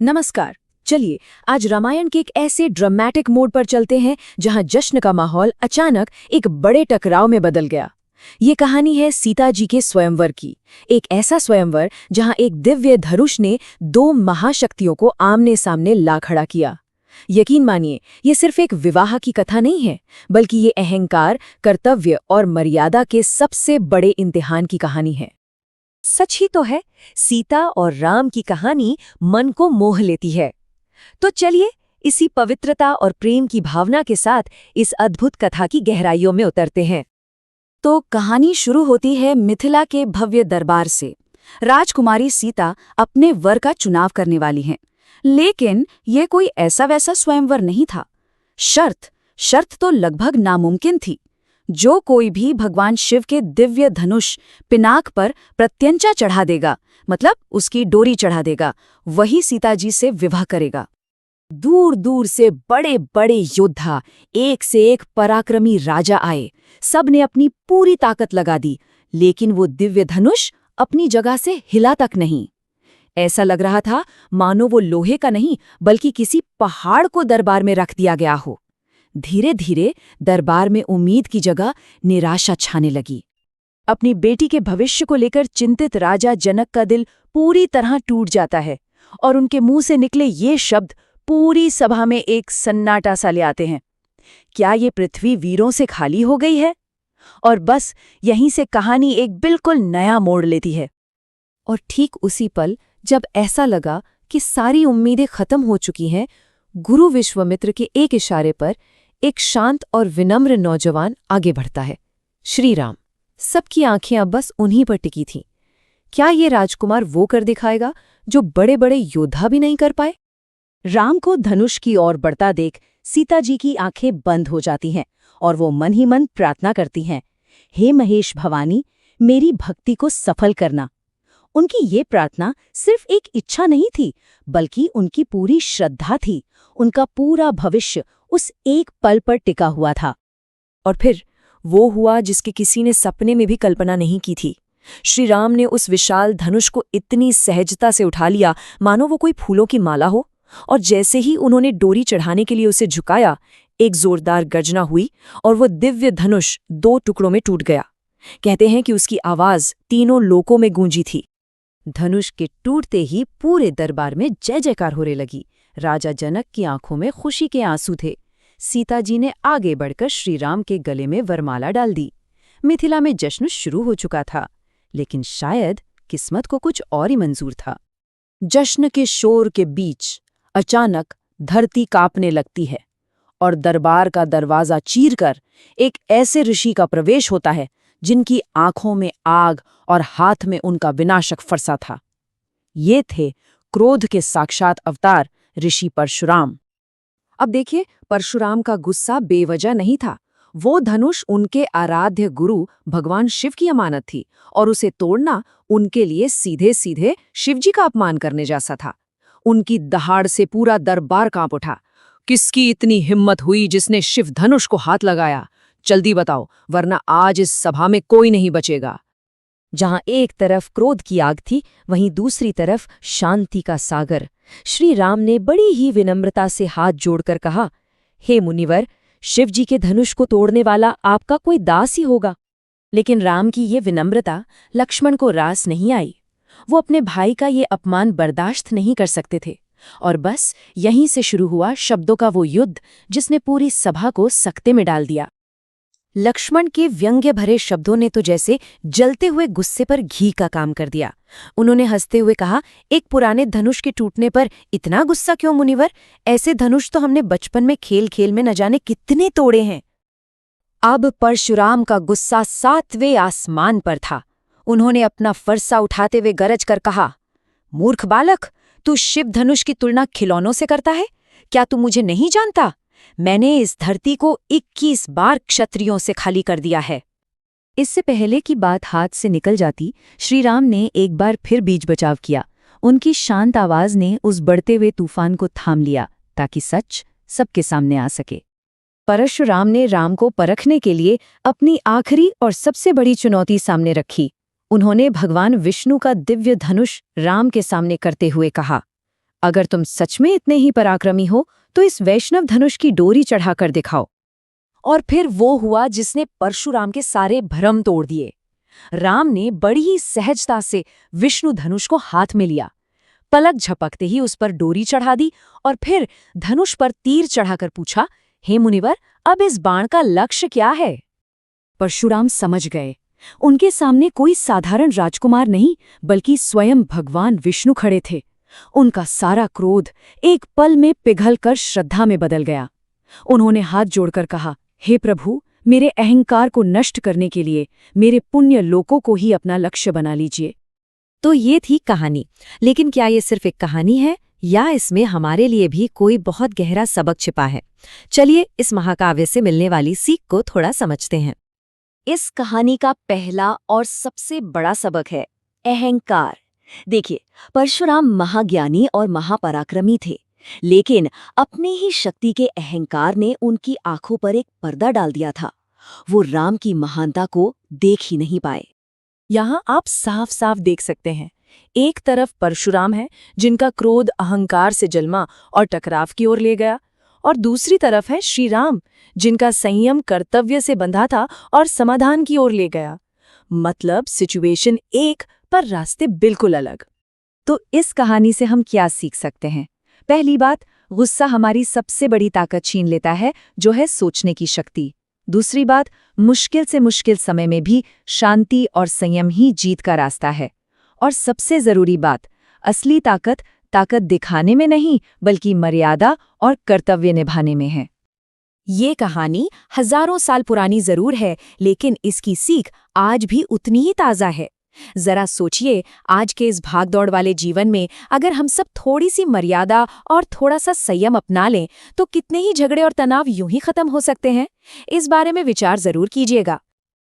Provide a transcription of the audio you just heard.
नमस्कार। चलिए आज रामायण के एक ऐसे ड्रामेटिक मोड पर चलते हैं जहां जश्न का माहौल अचानक एक बड़े टकराव में बदल गया। ये कहानी है सीता जी के स्वयंवर की। एक ऐसा स्वयंवर जहां एक दिव्य धनुष ने दो महाशक्तियों को आमने सामने ला खड़ा किया। यकीन मानिए, ये सिर्फ एक विवाह की कथा नहीं है, बल्कि ये अहंकार, कर्तव्य और मर्यादा के सबसे बड़े इम्तिहान की कहानी है। सच ही तो है, सीता और राम की कहानी मन को मोह लेती है। तो चलिए इसी पवित्रता और प्रेम की भावना के साथ इस अद्भुत कथा की गहराइयों में उतरते हैं। तो कहानी शुरू होती है मिथिला के भव्य दरबार से। राजकुमारी सीता अपने वर का चुनाव करने वाली हैं, लेकिन ये कोई ऐसा वैसा स्वयंवर नहीं था। शर्त तो लगभग नामुमकिन थी। जो कोई भी भगवान शिव के दिव्य धनुष पिनाक पर प्रत्यंचा चढ़ा देगा, मतलब उसकी डोरी चढ़ा देगा, वही सीता जी से विवाह करेगा। दूर दूर से बड़े बड़े योद्धा, एक से एक पराक्रमी राजा आए। सब ने अपनी पूरी ताकत लगा दी, लेकिन वो दिव्य धनुष अपनी जगह से हिला तक नहीं। ऐसा लग रहा था मानो वो लोहे का नहीं, बल्कि किसी पहाड़ को दरबार में रख दिया गया हो। धीरे धीरे दरबार में उम्मीद की जगह निराशा छाने लगी। अपनी बेटी के भविष्य को लेकर चिंतित राजा जनक का दिल पूरी तरह टूट जाता है, और उनके मुंह से निकले ये शब्द पूरी सभा में एक सन्नाटा सा ले आते हैं। क्या ये पृथ्वी वीरों से खाली हो गई है? और बस यहीं से कहानी एक बिल्कुल नया मोड़ लेती है। और ठीक उसी पल जब ऐसा लगा कि सारी उम्मीदें खत्म हो चुकी हैं, गुरु विश्वामित्र के एक इशारे पर एक शांत और विनम्र नौजवान आगे बढ़ता है। श्री राम। सबकी आंखें अब बस उन्हीं पर टिकी थीं। क्या ये राजकुमार वो कर दिखाएगा जो बड़े बड़े योद्धा भी नहीं कर पाए? राम को धनुष की ओर बढ़ता देख सीता जी की आंखें बंद हो जाती हैं और वो मन ही मन प्रार्थना करती हैं, हे महेश भवानी, मेरी भक्ति को सफल करना। उनकी ये प्रार्थना सिर्फ एक इच्छा नहीं थी, बल्कि उनकी पूरी श्रद्धा थी। उनका पूरा भविष्य उस एक पल पर टिका हुआ था। और फिर वो हुआ जिसके किसी ने सपने में भी कल्पना नहीं की थी। श्री राम ने उस विशाल धनुष को इतनी सहजता से उठा लिया मानो वो कोई फूलों की माला हो, और जैसे ही उन्होंने डोरी चढ़ाने के लिए उसे झुकाया, एक जोरदार गर्जना हुई और वो दिव्य धनुष दो टुकड़ों में टूट गया। कहते हैं कि उसकी आवाज तीनों लोकों में गूंजी थी। धनुष के टूटते ही पूरे दरबार में जय जयकार होने लगी। राजा जनक की आंखों में खुशी के आंसू थे। सीता जी ने आगे बढ़कर श्रीराम के गले में वरमाला डाल दी। मिथिला में जश्न शुरू हो चुका था, लेकिन शायद किस्मत को कुछ और ही मंजूर था। जश्न के शोर के बीच अचानक धरती कांपने लगती है और दरबार का दरवाजा चीरकर एक ऐसे ऋषि का प्रवेश होता है जिनकी आंखों में आग और हाथ में उनका विनाशक फरसा था। ये थे क्रोध के साक्षात अवतार ऋषि परशुराम। अब देखिए, परशुराम का गुस्सा बेवजह नहीं था। वो धनुष उनके आराध्य गुरु भगवान शिव की अमानत थी, और उसे तोड़ना उनके लिए सीधे सीधे शिवजी का अपमान करने जैसा था। उनकी दहाड़ से पूरा दरबार कांप उठा। किसकी इतनी हिम्मत हुई जिसने शिव धनुष को हाथ लगाया? जल्दी बताओ, वरना आज इस सभा में कोई नहीं बचेगा। जहां एक तरफ क्रोध की आग थी, वहीं दूसरी तरफ शांति का सागर। श्री राम ने बड़ी ही विनम्रता से हाथ जोड़कर कहा, हे मुनिवर, शिवजी के धनुष को तोड़ने वाला आपका कोई दास ही होगा। लेकिन राम की ये विनम्रता लक्ष्मण को रास नहीं आई। वो अपने भाई का ये अपमान बर्दाश्त नहीं कर सकते थे, और बस यहीं से शुरू हुआ शब्दों का वो युद्ध जिसने पूरी सभा को सकते में डाल दिया। लक्ष्मण के व्यंग्य भरे शब्दों ने तो जैसे जलते हुए गुस्से पर घी का काम कर दिया। उन्होंने हंसते हुए कहा, एक पुराने धनुष के टूटने पर इतना गुस्सा क्यों मुनिवर? ऐसे धनुष तो हमने बचपन में खेल खेल में न जाने कितने तोड़े हैं। अब परशुराम का गुस्सा 7वें आसमान पर था। उन्होंने अपना फरसा उठाते हुए गरज कर कहा, मूर्ख बालक, तू शिव धनुष की तुलना खिलौनों से करता है? क्या तू मुझे नहीं जानता? मैंने इस धरती को 21 बार क्षत्रियों से खाली कर दिया है। इससे पहले कि बात हाथ से निकल जाती, श्रीराम ने एक बार फिर बीच बचाव किया। उनकी शांत आवाज ने उस बढ़ते हुए तूफान को थाम लिया, ताकि सच सबके सामने आ सके। परशुराम ने राम को परखने के लिए अपनी आखिरी और सबसे बड़ी चुनौती सामने रखी। उन्होंने भगवान विष्णु का दिव्य धनुष राम के सामने करते हुए कहा, अगर तुम सच में इतने ही पराक्रमी हो तो इस वैष्णव धनुष की डोरी चढ़ाकर दिखाओ। और फिर वो हुआ जिसने परशुराम के सारे भ्रम तोड़ दिए। राम ने बड़ी ही सहजता से विष्णु धनुष को हाथ में लिया, पलक झपकते ही उस पर डोरी चढ़ा दी और फिर धनुष पर तीर चढ़ाकर पूछा, हे मुनिवर, अब इस बाण का लक्ष्य क्या है? परशुराम समझ गए। उनके सामने कोई साधारण राजकुमार नहीं बल्कि स्वयं भगवान विष्णु खड़े थे। उनका सारा क्रोध एक पल में पिघलकर श्रद्धा में बदल गया। उन्होंने हाथ जोड़कर कहा, हे प्रभु, मेरे अहंकार को नष्ट करने के लिए मेरे पुण्य लोकों को ही अपना लक्ष्य बना लीजिए। तो ये थी कहानी, लेकिन क्या ये सिर्फ एक कहानी है या इसमें हमारे लिए भी कोई बहुत गहरा सबक छिपा है? चलिए इस महाकाव्य से मिलने वाली सीख को थोड़ा समझते हैं। इस कहानी का पहला और सबसे बड़ा सबक है अहंकार। देखिए, परशुराम महाज्ञानी और महापराक्रमी थे, लेकिन अपनी ही शक्ति के अहंकार ने उनकी आंखों पर एक पर्दा डाल दिया था। वो राम की महानता को देख ही नहीं पाए। यहाँ आप साफ साफ देख सकते हैं, एक तरफ परशुराम है जिनका क्रोध अहंकार से जन्मा और टकराव की ओर ले गया, और दूसरी तरफ है श्री राम जिनका संयम कर्तव्य से बंधा था और समाधान की ओर ले गया। मतलब सिचुएशन एक पर रास्ते बिल्कुल अलग। तो इस कहानी से हम क्या सीख सकते हैं? पहली बात, गुस्सा हमारी सबसे बड़ी ताकत छीन लेता है, जो है सोचने की शक्ति। दूसरी बात, मुश्किल से मुश्किल समय में भी शांति और संयम ही जीत का रास्ता है। और सबसे जरूरी बात, असली ताकत दिखाने में नहीं बल्कि मर्यादा और कर्तव्य निभाने में है। ये कहानी हजारों साल पुरानी जरूर है, लेकिन इसकी सीख आज भी उतनी ही ताज़ा है। जरा सोचिए, आज के इस भागदौड़ वाले जीवन में अगर हम सब थोड़ी सी मर्यादा और थोड़ा सा संयम अपना लें तो कितने ही झगड़े और तनाव यूं ही खत्म हो सकते हैं। इस बारे में विचार जरूर कीजिएगा।